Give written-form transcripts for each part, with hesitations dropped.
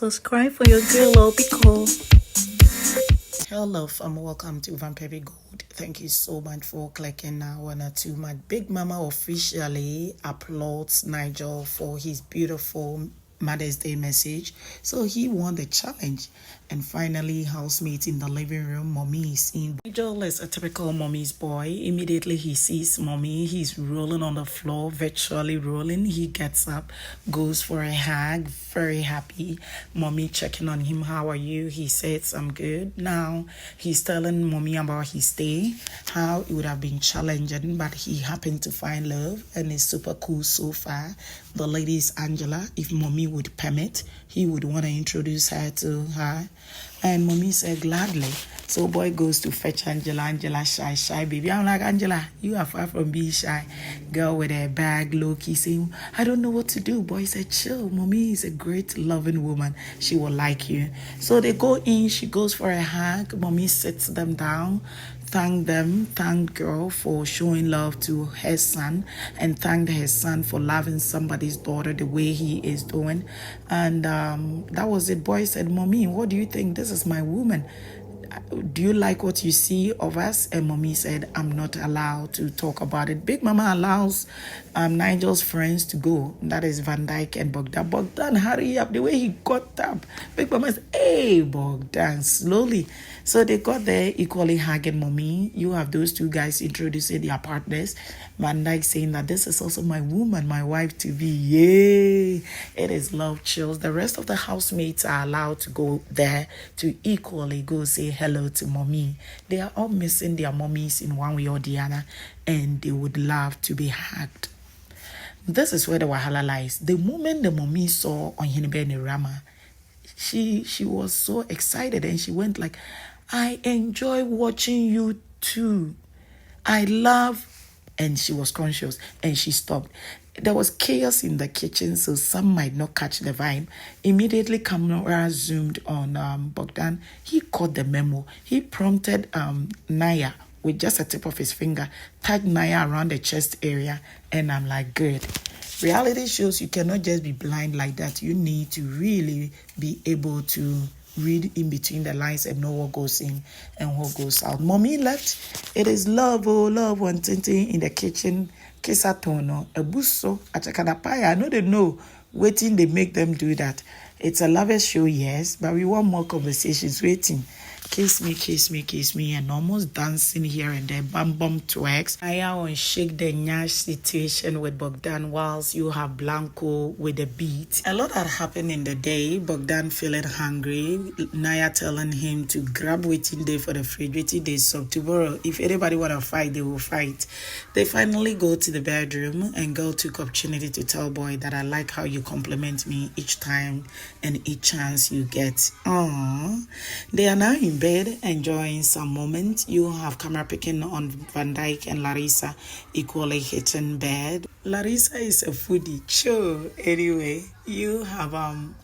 Subscribe for your girl or be cool. Hello, welcome to VanperpyGold. Thank you so much for clicking one or two. My big mama officially applauds Nigel for his beautiful Mother's Day message. So he won the challenge. And finally, housemate in the living room, mommy is in. Nigel is a typical mommy's boy. Immediately he sees mommy, he's rolling on the floor, virtually rolling. He gets up, goes for a hug, very happy. Mommy checking on him, how are you? He says, I'm good. Now he's telling mommy about his day, how it would have been challenging, but he happened to find love and is super cool so far. The lady is Angela. If mommy would permit, he would want to introduce her to her. And mommy said gladly. So boy goes to fetch Angela. Angela shy baby. I'm like, Angela, you are far from being shy. Girl with a bag, low-key saying, I don't know what to do. Boy said, chill. Mommy is a great loving woman. She will like you. So they go in. She goes for a hug. Mommy sits them down. Thank girl for showing love to her son, and thanked her son for loving somebody's daughter the way he is doing. And that was it. Boy said, Mommy, what do you think? This is my woman. Do you like what you see of us? And mommy said, I'm not allowed to talk about it. Big mama allows Nigel's friends to go. That is Van Dyke and Bogdan. Bogdan, hurry up. The way he got up. Big mama said, hey, Bogdan, slowly. So they got there equally hugging mommy. You have those two guys introducing their partners. Van Dyke saying that this is also my woman, my wife to be. Yay! It is love chills. The rest of the housemates are allowed to go there to equally go say hello to mommy. They are all missing their mommies in one way or the other, and they would love to be hugged. This is where the wahala lies. The moment the mommy saw Oheneba Ewurama, she was so excited and she went like, I enjoy watching you too. I love, and she was conscious and she stopped. There was chaos in the kitchen, so some might not catch the vibe. Immediately, camera zoomed on Bogdan. He caught the memo. He prompted Naya with just a tip of his finger, tagged Naya around the chest area, and I'm like, good. Reality shows you cannot just be blind like that. You need to really be able to read in between the lines and know what goes in and what goes out. Mommy left. It is love, oh, love, one thing in the kitchen. Kesatono, a buso, achakadapaya. I know they know waiting, they make them do that. It's a lover's show, yes, but we want more conversations waiting. Kiss me, and almost dancing here and there, bum twerks. I on shake the nyash situation with Bogdan whilst you have Blanco with the beat. A lot had happened in the day. Bogdan feeling hungry. Naya telling him to grab waiting day for the fridge. Waiting day sub tomorrow. If anybody want to fight, they will fight. They finally go to the bedroom, and girl took opportunity to tell boy that I like how you compliment me each time and each chance you get. Aww. They are now in bed enjoying some moment. You have camera picking on Van Dyke and Larissa equally hitting bed. Larissa is a foodie. Sure. Anyway, you have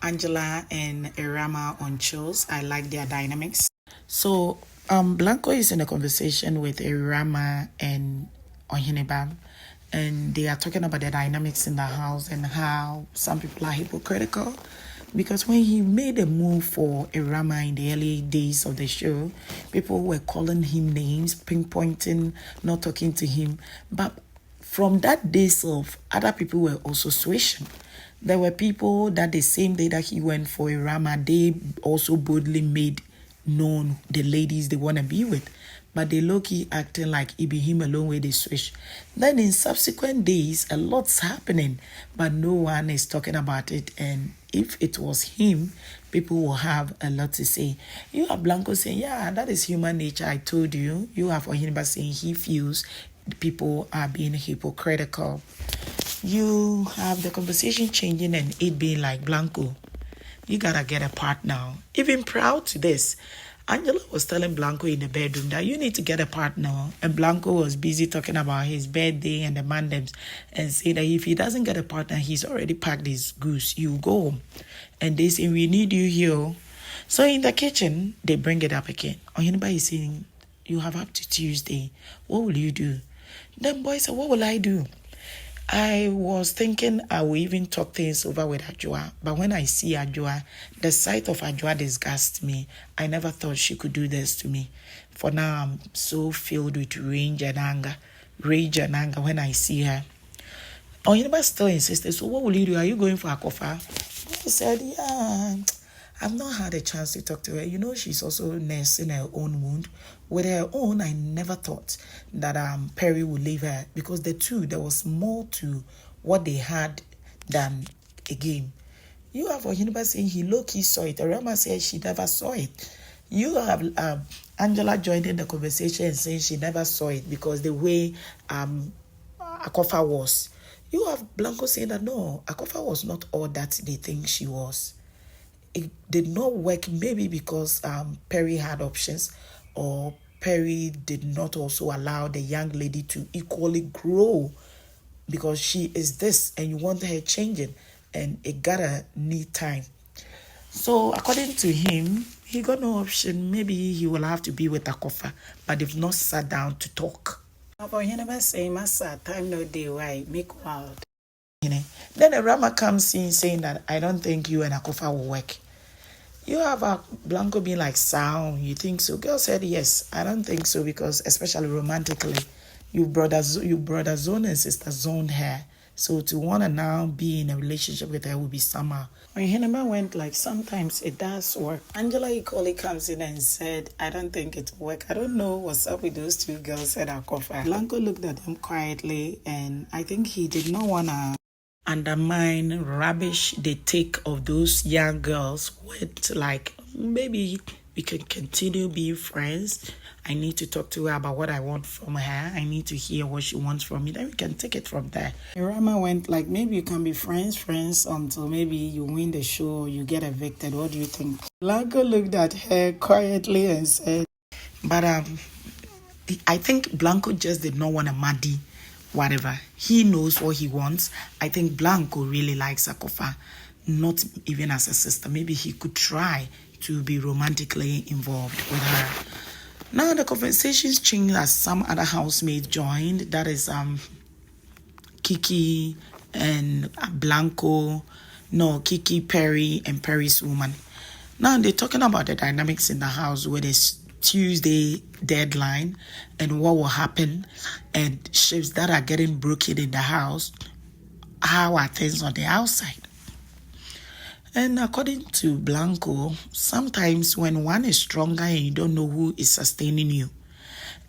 Angela and Ewurama on chills. I like their dynamics. So Blanco is in a conversation with Ewurama and Oheneba, and they are talking about the dynamics in the house and how some people are hypocritical. Because when he made a move for Ewurama in the early days of the show, people were calling him names, pinpointing, not talking to him. But from that days of, other people were also switching. There were people that the same day that he went for Ewurama, they also boldly made known the ladies they want to be with. But they low-key acting like it be him alone where they switch. Then in subsequent days, a lot's happening, but no one is talking about it. And if it was him, people will have a lot to say. You have Blanco saying, yeah, that is human nature, I told you. You have Oheneba saying he feels people are being hypocritical. You have the conversation changing and it being like, Blanco, you gotta get a partner. Even proud to this. Angela was telling Blanco in the bedroom that you need to get a partner, and Blanco was busy talking about his birthday and the mandems and saying that if he doesn't get a partner, he's already packed his goose. You go home. And they say, we need you here. So in the kitchen, they bring it up again. Oheneba is saying, you have up to Tuesday. What will you do? Then boy said, what will I do? I was thinking I will even talk things over with Ajua, but when I see Ajua, the sight of Ajua disgusts me. I never thought she could do this to me. For now, I'm so filled with rage and anger when I see her. Oheneba still insisted, so what will you do? Are you going for Akoffa? I said, yeah, I've not had a chance to talk to her. You know, she's also nursing her own wound. With her own, I never thought that Perry would leave her, because the two, there was more to what they had than a game. You have Oheneba saying he low-key saw it. Ewurama said she never saw it. You have Angela joining the conversation and saying she never saw it because the way Akoffa was. You have Blanco saying that no, Akoffa was not all that they think she was. It did not work, maybe because Perry had options, or Perry did not also allow the young lady to equally grow, because she is this and you want her changing, and it gotta need time. So according to him, he got no option. Maybe he will have to be with Akoffa, but they've not sat down to talk. Oheneba saying, Massa, time no day, why make wild. Then Ewurama comes in saying that I don't think you and Akoffa will work. You have a Blanco being like, sound, you think so? Girl said yes. I don't think so, because especially romantically, you brother zone and sister zone her. So to want to now be in a relationship with her would be somehow. Oheneba went like, sometimes it does work. Angela equally comes in and said, I don't think it will work. I don't know what's up with those two girls, said Akoffa. Blanco looked at them quietly, and I think he did not want to undermine rubbish they take of those young girls with, like, maybe we can continue being friends. I need to talk to her about what I want from her. I need to hear what she wants from me. Then we can take it from there. Ewurama went like, maybe you can be friends until maybe you win the show or you get evicted. What do you think? Blanco looked at her quietly and said, but I think Blanco just did not want to muddy whatever. He knows what he wants. I think Blanco really likes Akoffa, not even as a sister. Maybe he could try to be romantically involved with her. Now the conversations changed as some other housemates joined. That is Kiki and Kiki, Perry, and Perry's woman. Now they're talking about the dynamics in the house with this Tuesday deadline and what will happen, and shifts that are getting broken in the house. How are things on the outside? And according to Blanco, sometimes when one is stronger and you don't know who is sustaining you,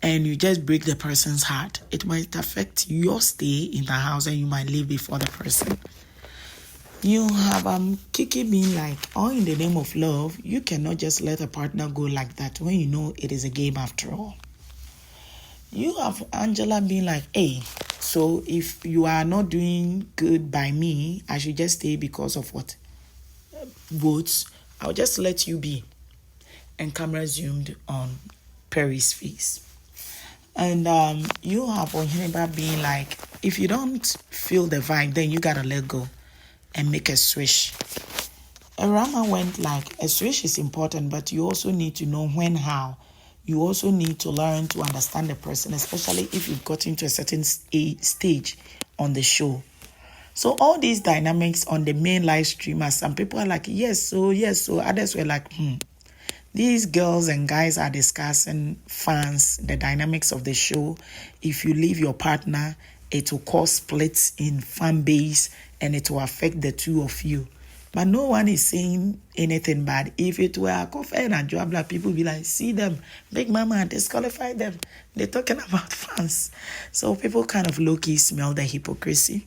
and you just break the person's heart, it might affect your stay in the house and you might leave before the person. You have Kiki being like, all in the name of love, you cannot just let a partner go like that when you know it is a game after all. You have Angela being like, hey, so if you are not doing good by me, I should just stay because of what? Votes. I'll just let you be. And camera zoomed on Perry's face. And you have Oheneba being like, if you don't feel the vibe, then you gotta let go and make a switch. Ewurama went like, a switch is important, but you also need to know when, how. You also need to learn to understand the person, especially if you've gotten to a certain stage on the show. So all these dynamics on the main live stream, some people are like, yes, so. Others were like, These girls and guys are discussing fans, the dynamics of the show. If you leave your partner, it will cause splits in fan base and it will affect the two of you. But no one is saying anything bad. If it were Akoffa and Ajua, people be like, see them, Big Mama, disqualify them. They're talking about fans. So people kind of low-key smell the hypocrisy.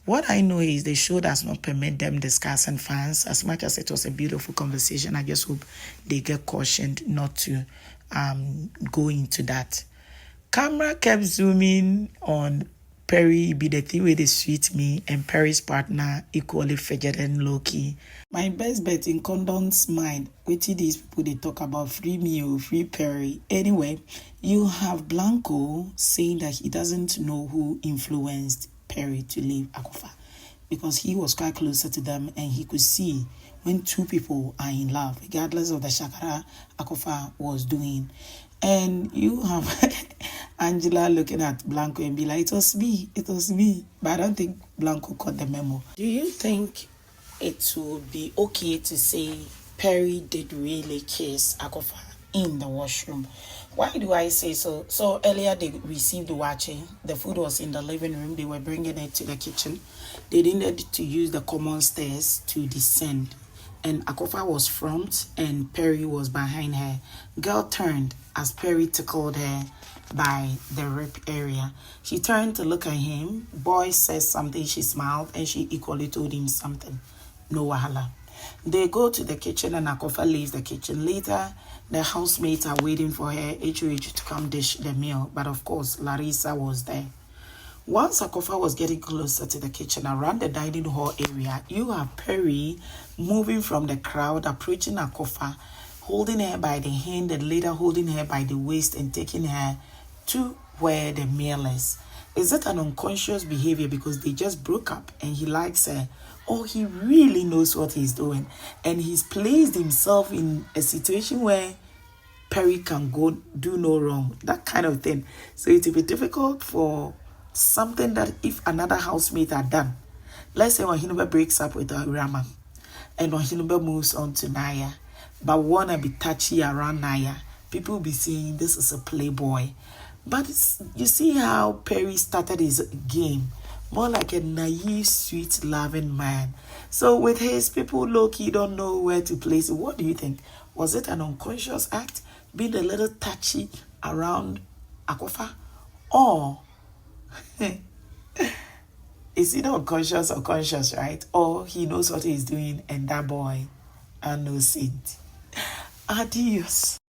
What I know is the show does not permit them discussing fans. As much as it was a beautiful conversation, I just hope they get cautioned not to go into that. Camera kept zooming on Perry, be the thing where they sweet me, and Perry's partner equally fidgeting low-key. My best bet in Condon's mind, waiting these people they talk about free me or free Perry. Anyway, you have Blanco saying that he doesn't know who influenced Perry to leave Akoffa, because he was quite closer to them and he could see when two people are in love, regardless of the shakara Akoffa was doing. And you have Angela looking at Blanco and be like, it was me. But I don't think Blanco caught the memo. Do you think it would be okay to say Perry did really kiss Akoffa in the washroom? Why do I say so? So earlier they received the watching. The food was in the living room. They were bringing it to the kitchen. They needed to use the common stairs to descend. And Akoffa was front and Perry was behind her. Girl turned as Perry tickled her by the rib area. She turned to look at him. Boy says something. She smiled and she equally told him something. No wahala. They go to the kitchen and Akoffa leaves the kitchen. Later, the housemates are waiting for her HOH to come dish the meal. But of course, Larissa was there. Once Akoffa was getting closer to the kitchen, around the dining hall area, you have Perry moving from the crowd, approaching Akoffa, holding her by the hand and later holding her by the waist and taking her to where the meal is. Is it an unconscious behavior because they just broke up and he likes her? Or he really knows what he's doing and he's placed himself in a situation where Perry can go do no wrong, that kind of thing. So it will be difficult for something that if another housemate had done. Let's say Oheneba breaks up with Ewurama and Oheneba moves on to Naya, but wanna be touchy around Naya, people will be saying this is a playboy. But you see how Perry started his game, more like a naive, sweet, loving man. So with his people, low-key don't know where to place it. What do you think? Was it an unconscious act, being a little touchy around Akoffa? Or is either unconscious or conscious, right? Or he knows what he's doing and that boy are no saint. Adios.